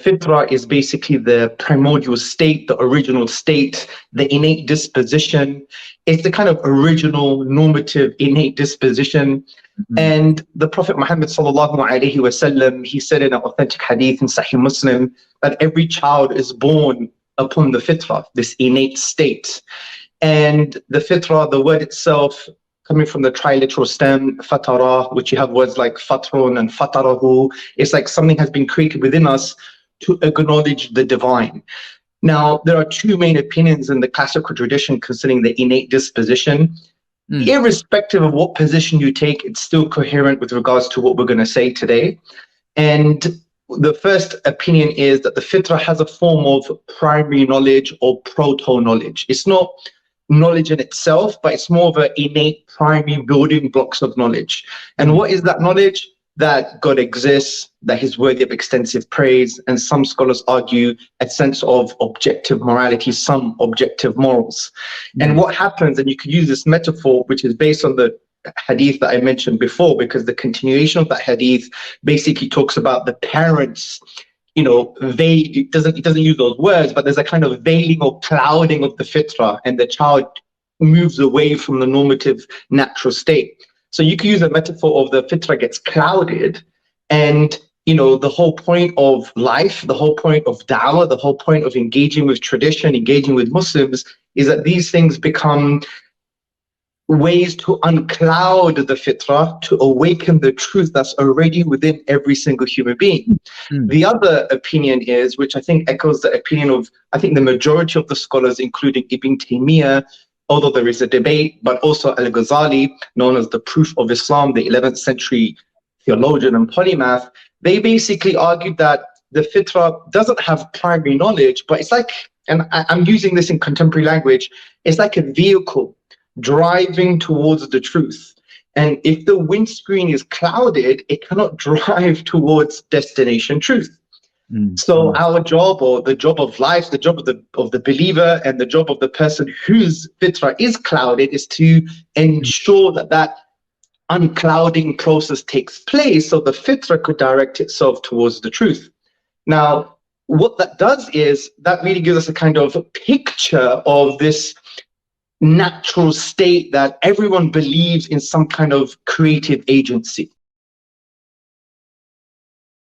fitra is basically the primordial state, the original state, the innate disposition. It's the kind of original normative innate disposition. And the Prophet Muhammad sallallahu alaihi wasallam, he said in an authentic hadith in Sahih Muslim that every child is born upon the fitra, this innate state. And the fitra, the word itself, coming from the triliteral stem, fatara, which you have words like fatrun and fatarahu, it's like something has been created within us to acknowledge the divine. Now, there are two main opinions in the classical tradition concerning the innate disposition. Irrespective of what position you take, it's still coherent with regards to what we're going to say today. And the first opinion is that the fitra has a form of primary knowledge or proto-knowledge. It's not knowledge in itself, but it's more of an innate primary building blocks of knowledge. And what is that knowledge? That God exists, that he's worthy of extensive praise, and some scholars argue a sense of objective morality, some objective morals. And what happens, and you could use this metaphor, which is based on the hadith that I mentioned before, because the continuation of that hadith basically talks about the parents, you know, it doesn't use those words, but there's a kind of veiling or clouding of the fitra, and the child moves away from the normative natural state. So you can use a metaphor of the fitra gets clouded, and you know, the whole point of life, the whole point of da'wah, the whole point of engaging with tradition, engaging with Muslims, is that these things become ways to uncloud the fitra, to awaken the truth that's already within every single human being. The other opinion is, which I think echoes the opinion of, I think, the majority of the scholars, including Ibn Taymiyyah, although there is a debate, but also Al-Ghazali, known as the Proof of Islam, the 11th century theologian and polymath, they basically argued that the fitra doesn't have primary knowledge, but it's like, and I'm using this in contemporary language, it's like a vehicle driving towards the truth. And if the windscreen is clouded, it cannot drive towards destination truth. So our job, or the job of life, the job of the believer, and the job of the person whose fitra is clouded, is to ensure that that unclouding process takes place, so the fitra could direct itself towards the truth. Now, what that does is that really gives us a kind of picture of this natural state that everyone believes in some kind of creative agency.